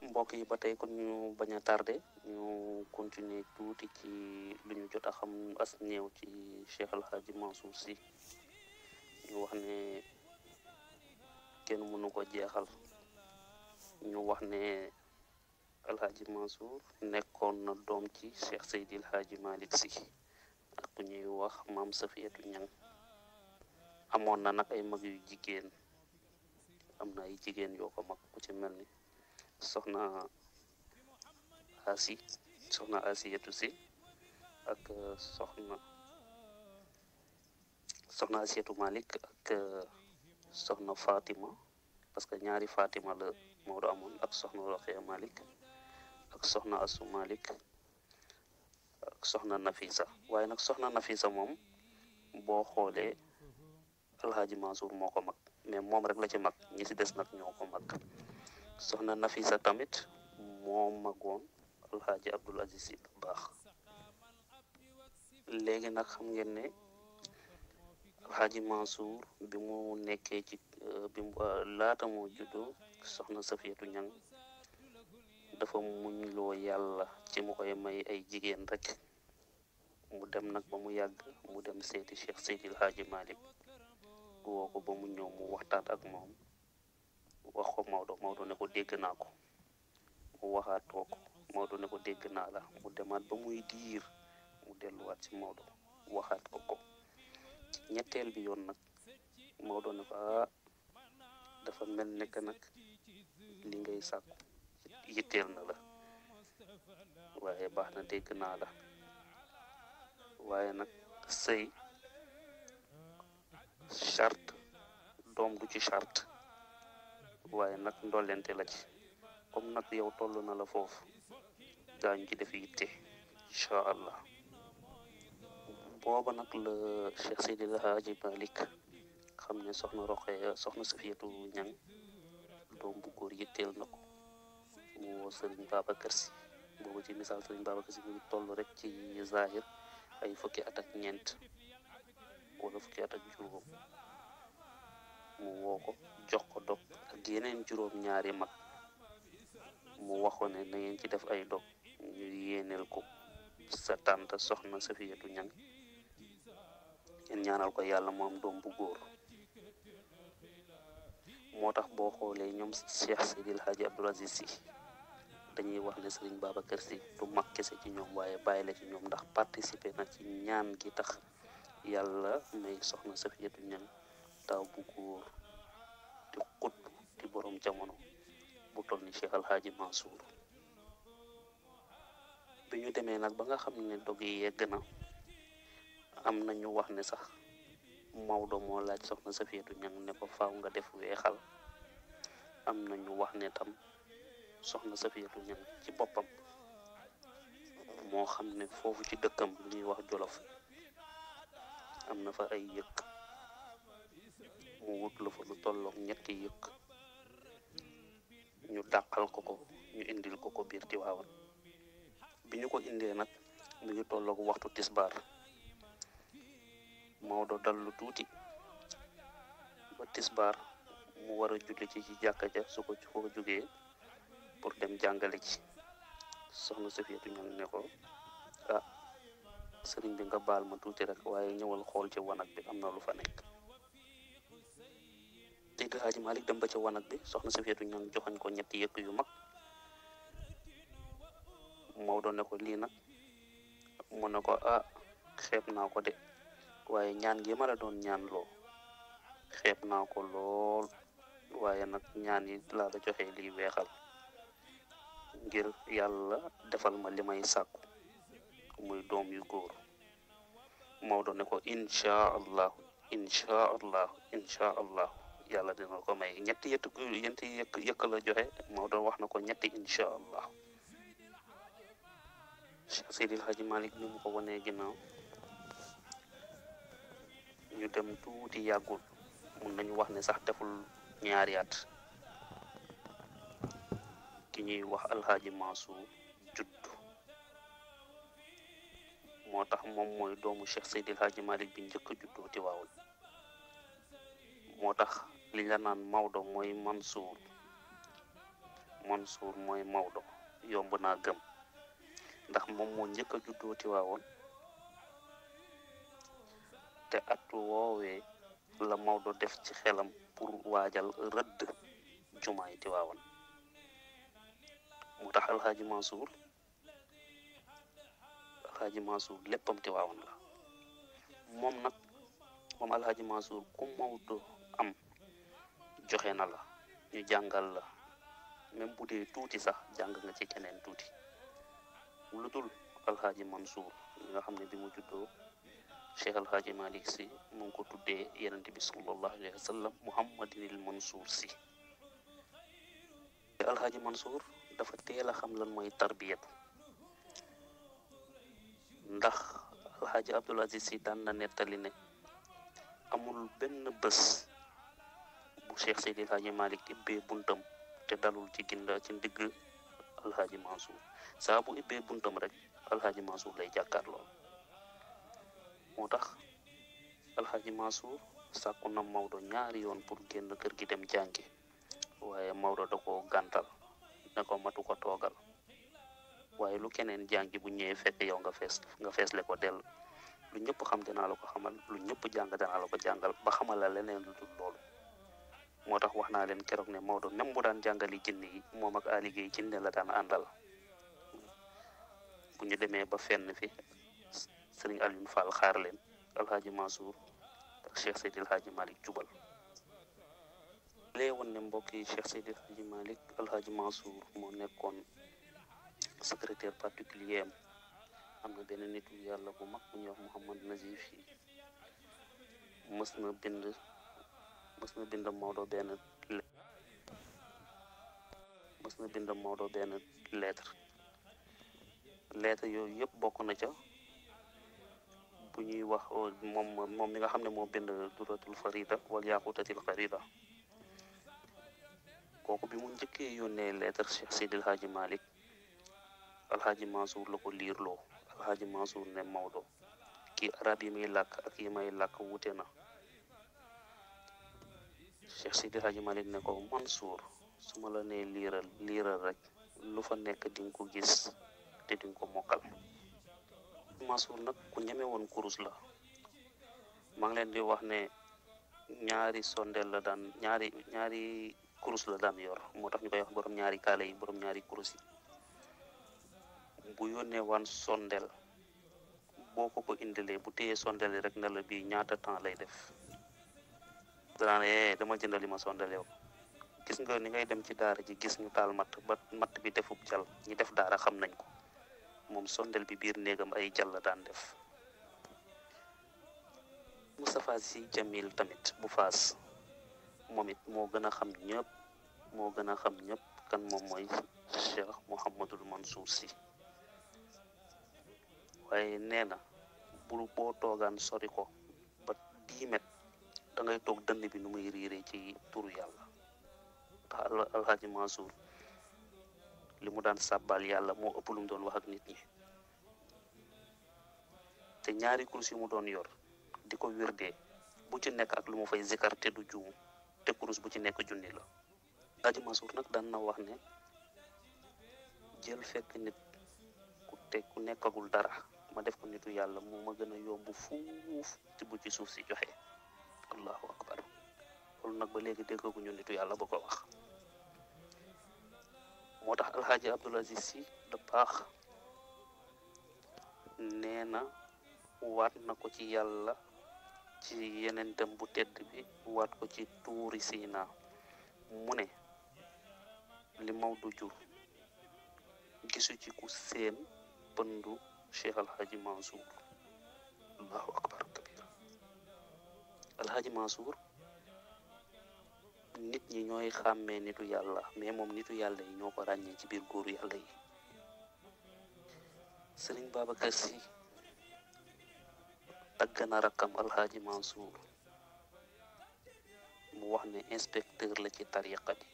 mbokk yi ba tey kon ñu bañ a tardé ñu continuer tuuti ci lu ñu jot a xam as néew ci Cheikh El Hadji Mansour Sy ñu wax ne kenn mënu ko jeexal ñu wax ne El Hadji Mansour nekkoon na doom ci Cheikh Seydil Hadji Malick Sy ak ku ñuy wax maam Safiyatu Ñang amoon na nag ay mag yu jigéen am na ay jigéen yoo ko mag ku ci mel ni soxna Asiyatu Si ak soxna Asiyatu Malick ak soxna Fatima parce que ñaari Fatima la Maodo amoon ak soxna Roxaya Malick ak soxna Asu Malick ak soxna Nafisa waaye nag soxna Nafisa moom boo xoolee Alhaji Mansour moo ko mag mais moom rek la ci mag ñi ci des nag ñoo ko mag soxna Nafisa tamit moo magoon Alhaji Abdul Aziz Sy Dabakh léegi nag xam ngeen ne Alhaji Mansour bi mu nekkee ci bi mu laata moo juddoo soxna Safiyatu Ñang dafa muñ loo yàlla ci mu koy may ay jigéen rek mu dem nag ba mu yàgg mu dem seeti Cheikh Seydil Hadji Malick woo ko ba mu ñëw mu waxtaan ak moom wax ko Maodo ne ko dégg naa ko mu waxaatoo ko Maodo ne ko dégg naa la mu demaat ba muy diir mu delluwaat ci Maodo waxaat ko ñetteel bi yoon nag Maodo ne ko dafa mel ne que nag li ngay sàkku yitteel na la waaye baax na dégg naa la waaye nag sëy charte doom du ci charte waaye nag ndollente la ci comme nag yow toll na la foofu daañu ci def yitte incha allah booba nag la Cheikh Seydil Hadji Malick xam ne soxna Roxaya soxna Safiyatu Ñang doom bu góor yitteel na ko mu woo Sëriñ Babacar Sy boobu ci misaal Sëriñ Babacar Sy mu ngi toll rek ci zahir ay fukki at ak ñeent wala fukki at ak juróom mu woo ko jox ko dog ak yeneen juróom-ñaari mag mu waxoon ne na ngeen ci def ay dog ñu yéeneel ko sa tante soxna Safiyatu Ñang ngeen ñaanal ko yàlla mu am doom bu góor moo tax boo xoolee ñoom Cheikh Seydil Hadji Abdoul Aziz Sy dañuy wax ne Sëriñ Babacar Sy du mag kese ci ñoom waaye bàyyi la ci ñoom ndax participer na ci ñaan gi tax yàlla may soxna Safiyatu Ñang taw bu góor di xut di borom jamono bu toll ni Cheikh Alhaji Mansour bi ñu demee nag ba nga xam ne dog yi yegg na am na ñu wax ne sax Maodo moo laaj soxna Safiyatu Ñang ne ko faaw nga def weexal am na ñu wax ne tam soxna Safiyatu Ñang ci boppam moo xam ne foofu ci dëkkam bi ñuy wax Jolof am na fa ay yëkk mu wut la fa lu tolloog ñetti yëkk ñu dàqal ko ñu indil ko biir Tiwaawan bi ñu ko indee nag mu ngi tolloog waxtu tisbaar Maodo dal lu tuuti ba tisbaar mu war a julli ci jàkka ja su ko jógee pour dem jàngale ci soxna Safiyatu Ñang ne ko sëriñ bi nga baal ma tuuti rek waaye ñëwal xool ci wanag bi am na lu fa nekk Seydil Hadji Malick dem ba ci wanag bi soxna Safiyatu Ñang joxañ ko ñetti yëkk yu mag Maodo ne ko lii nag mu ne ko xeeb naa ko de waaye ñaan gi ma la doon ñaan loo xeeb naa ko lool waaye nag ñaan yi laa la joxe lii weexal ngir yàlla defal ma li may sàkku muy doom yu góor Maodo ne ko incha allah yàlla dina ko may ñetti yëkk la joxe Maodo wax na ko ñetti incha allah Cheikh Seydil Hadji Malick ni mu ko wanee ginnaaw ñu dem tuuti yàggul mun nañu wax ne sax deful ñaari at ki ñuy wax Alhaji Mansour juddu moo tax moom mooy doomu Cheikh Seydil Hadji Malick bi njëkk a juddoo Tiwaawan moo tax li la naan Maodo mooy Mansour Mansour mooy Maodo yomb naa gëm ndax moom moo njëkk a juddoo Tiwaawoon te at woowee la Maodo def ci xelam pour waajal rëdd jumaay Tiwaawoon moo tax alxaaji Mansour léppam Tiwaawoon la moom alxaaji Mansour ku Maodo am joxe na la ñu jàngal la même bu dee tuuti sax jàng nga ci keneen tuuti lu dul alxaaji Mansour li nga xam ne bi mu juddoo Cheikh alxaaji Malick si mu ngi ko tuddee yenente bi sallallahu alayhi wa sallam Muhammadinil Mansour si alxaaji Mansour dafa teel a xam lan mooy tarbiyatu ndax alxaaji Abdul Aziz si daan na nettali ne amul benn bés bu Cheikh Seydi alxaaji Malick ibbee buntam te dalul ci ndigg alxaaji Mansour saa bu ibbee buntam rek alxaaji Mansour lay jàkkaarloo moo tax alxaaji Mansour sàkku na Maodo ñaari yoon pour génn kër gi dem jàngi waaye Maodo da ko gàntal ne ko matu ko toogal waaye lu keneen jàngi bu ñëwee fekk yow nga feesle ko dell lu ñëpp xam dinaa la ko xamal lu ñëpp jàng danaa la ko jàngal ba xamal la leneen lu dul loolu moo tax wax naa leen keroog ne Maodo même bu daan jàngali jinne yi moom ak Ali Gueye jinne la daan àndal bu ñu demee ba fenn fi Sëriñ Alioune Fall xaar leen alxaaji Mansour ak Cheikh Seydi alxaaji Malick jubal lee woon ne mbokk yi Cheikh Seydi alxaaji Malick alxaaji Mansour moo nekkoon secrétaire particulier am na benn nitu yàlla bu mag bu ñuy wax Mouhamad Nazif yi mës na bind Maodo benn lettre yooyu yëpp bokk na ca bu ñuy wax moom mi nga xam ne moo bind duratul farida wal yaqutatil farida kooku bi mu njëkkee yónnee lettre Cheikh Seydil Hadji Malick alxaaji Mansour la ko liirloo alxaaji Mansour ne Maodo kii arab yi muy làkk ak yi may làkk wute na Cheikh Seydil Hadji Malick ne ko Mansour su ma la nee liiral rek lu fa nekk di nga ko gis te di nga ko mokkal Mansour nag ku ñeme woon kurus la maa ngi leen di wax ne ñaari sondeel la daan ñaari kurus la daan yor moo tax ñu koy wax borom ñaari kaala yi borom ñaari kurus yi bu yónnee waan sondeel boo ko indilee bu téyee sondeel yi rek ne la bii ñaata temps lay def danaa ne dama jëndali ma sondeel yow gis nga ni ngay dem ci daara ji gis ñu taal matt bi defub jal ñi def daara xam nañ ko moom sondeel bi biir néegam ay jal la daan def Moustapha Sy Jamil tamit bu Faas moom it moo gën a xam ñëpp kan moom mooy Cheikh Mouhamadul Mansour Sy waaye nee na boo toogaan sori ko ba 10 mètres da ngay toog dënn bi nu muy riiree ci turu yàlla ndax alxaaji Mansour li mu daan sàbbal yàlla moo ëpp lu mu doon wax ak nit ñi te ñaari kurus yu mu doon yor di ko wirdee bu ci nekk ak lu mu fay zikar te du juum te kurus bu ci nekk junni la alxaaji Mansour nag daan na wax ne jël fekk nit ku nekkagul dara ma def ko nitu yàlla moo ma gën a yomb fuuf ci bu ci suuf si joxe allahu akbar loolu nag ba léegi déggaguñu nitu yàlla ba ko wax moo tax alxaaji Abdul Aziz Sy da baax nee na waat na ko ci yàlla ci yeneen dem bu tedd bi waat ko ci tuuri Sina mu ne li Maodo jur gisu ci ku seen pëndu Cheikh alxaaji Mansour allahu akbar kabira alxaaji Mansour nit ñi ñooy xàmmee nitu yàlla mais moom nitu yàlla yi ñoo ko ràññee ci biir góoru yàlla yi Sëriñ Babacar Sy tagg na rakkam alxaaji Mansour mu wax ne inspecteur la ci tariqa bi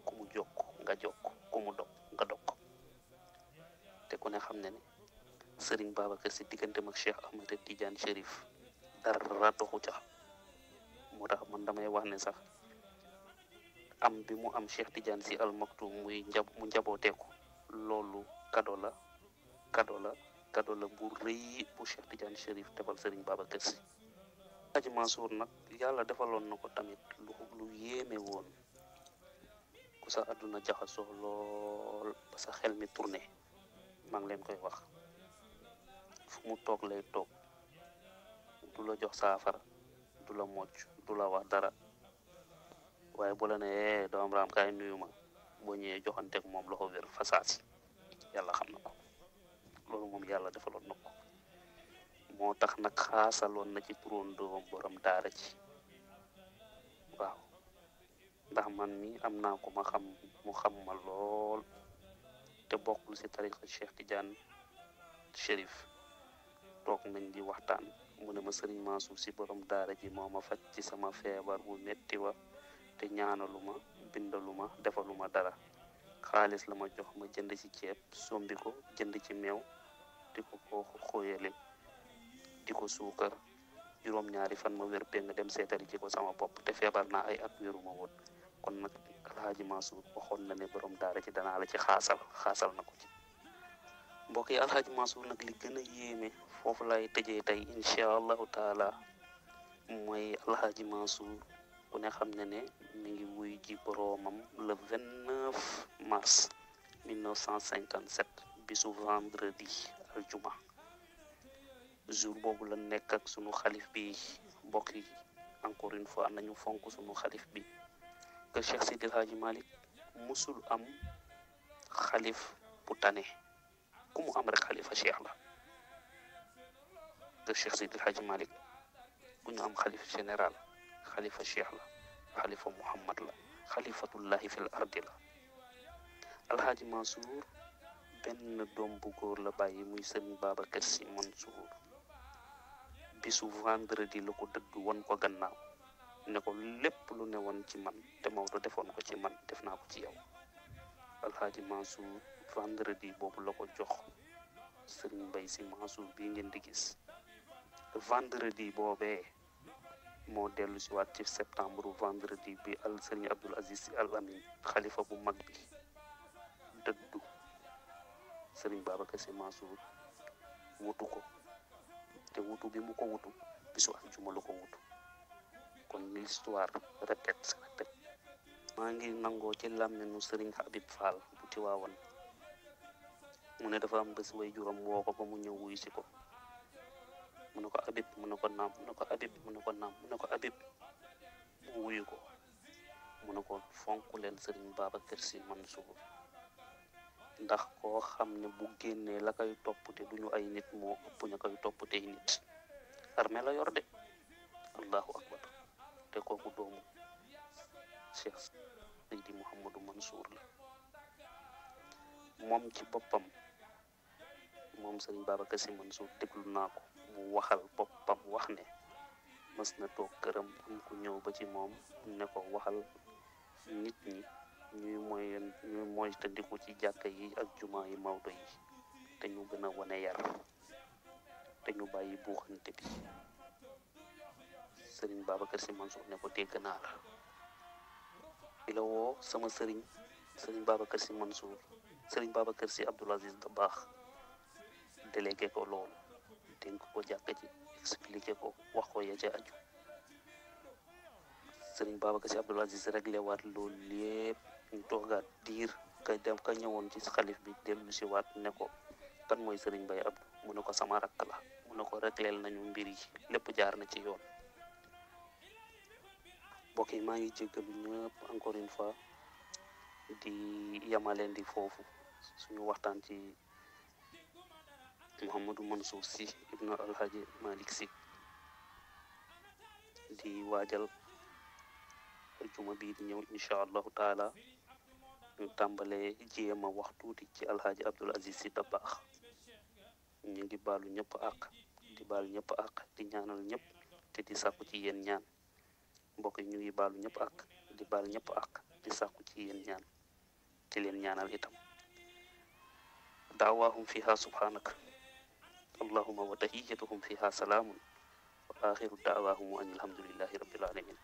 ku mu jokk nga jokk ku mu dog nga dog te ku ne xam ne Sëriñ Babacar Sy digganteem ak Cheikh Ahmed Tidiane Chérif dara doxu ca moo tax man damay wax ne sax am bi mu am Cheikh Tidiane Sy Al Maktoum mu njabootee ko loolu kado la bu rëy bu Cheikh Tidiane Chérif defal Serigne Babacar Sy. Hadji Mansour nag yàlla defaloon na ko tamit lu yéeme woon ku sa àdduna jaxasoo lool ba sa xel mi tourné maa ngi leen koy wax fu mu toog lay toog du la jox saafara du la mocc du la wax dara waaye bu la ne doom raam kaay nuyu ma boo ñëwee joxanteeg moom loxo wér fasaasi yàlla xam na ko loolu moom yàlla defaloon na ko moo tax nag xaasaloon na ci turandoom borom daara ci waaw ndax man mi am naa ko ma xam mu xam ma lool te bokkul ci tariqa Cheikh Tidiane Chérif toog nañ di waxtaan mu ne ma Serigne Mansour Sy borom daara ji moo ma faj ci sama feebar bu metti wa te ñaanaluma bindaluma defaluma dara xaalis la ma jox ma jënd ci ceeb sombi ko jënd ci meew di ko xóoyale di ko suukar juróom-ñaari fan ma wér péng dem seetali ci ko sama bopp te feebar naa ay at wéruma woon kon nag Alhaji Mansour waxoon na ne borom daara ci danaa la ci xaasal na ko ci mbokk yi Alhaji Mansour nag li gën a yéeme foofu lay tëjee tey incha allahu taala mooy Alhaji Mansour ku ne xam ne ne mi ngi wuy ji boroomam le 29 mars 1957 bisu vendredi aljuma jour boobu la nekk ak sunu xalif bi mbokk yi encore une fois nañu fonk sunu xalif bi que Cheikh Sidil Hadji Malick musul am xalif bu tane ku mu am rek xalifa cheikh la que Cheikh Sidil Hadji Malick ku ñu am xalif général xalifa cheikh la xalifa muhammad la xalifatullahi fil ardi la Alhaji Mansour benn doom bu góor la bàyyi muy Serigne Babacar Sy Mansour bisu vendredi la ko dëdd won ko gannaaw ne ko lépp lu ne woon ci man te Maodo defoon ko ci man def naa ko ci yow Alhaji Mansour vendredi boobu la ko jox Serigne Mbaye Sy Mansour bii ngeen di gis vendredi boobee moo dellu si waat ci septembre vendredi bi Serigne Abdoul Aziz Sy Al Amin xalifa bu mag bi dëddu Serigne Babacar Sy Mansour wutu ko te wutu bi mu ko wutu bisu aljuma la ko wutu kon l'histoire répète maa ngi nangoo ci làmminu Serigne Habib Fall bu Tiwaawan mu ne dafa am bés way juróom woo ko ba mu ñëw wuyu si ko mu ne ko Habib mu ne ko naam mu ne ko Habib mu ne ko naam mu ne ko Habib mu wuyu ko mu ne ko fonk leen Serigne Babacar Sy Mansour ndax koo xam ne bu génnee la koy topp te duñu ay nit moo ëpp ña koy topp tey nit armée la yor de allahu akbar te kooku doomu Cheikh Seydi Mouhamadou Mansour la moom ci boppam moom Serigne Babacar Sy Mansour déglu naa ko mu waxal boppam wax ne mës na toog këram am ku ñëw ba ci moom ne ko waxal nit ñi ñuy mooy tandiku ci jàkka yi ak juma yi Maodo yi te ñu gën a wane yar te ñu bàyyi buuxante bi Serigne Babacar Sy Mansour ne ko dégg naa la di la woo sama Serigne Babacar Sy Mansour Serigne Babacar Sy Abdoul Aziz Dabakh délégué ko loolu dénk ko jàkka ji expliqué ko wax ko ya ca aju Serigne Babacar Sy Abdoul Aziz réglé waat loolu lépp ñu toogaat diir ka ñëwoon ci xalif bi dellu si waat ne ko kan mooy Serigne Baye Abdou mu ne ko sama rakk la mu ne ko régleel nañu mbir yi lépp jaar na ci yoon mbokk yi maa ngi jéggalu ñëpp encore une fois di yamaleen di foofu suñu waxtaan ci Mouhamadou Mansour Sy ibnu Alhaji Malick Sy di waajal juma bii di ñëw incha allahu taala ñu tàmbalee jéem a wax tuuti ci Alhaji Abdoul Aziz Sy Dabakh ñu ngi baalu ñëpp àq di baal ñëpp àq di ñaanal ñëpp te di sàkku ci yéen ñaan mbokk yi ñu ngi baalu ñëpp àq di baal ñëpp àq di sàkku ci yéen ñaan ci leen ñaanal itam daawaahum fiha subhanaka allahumma wa tahiyyatuhum fiha salaamun wa axiru daawaahum an alhamdulillahi rabbil alamin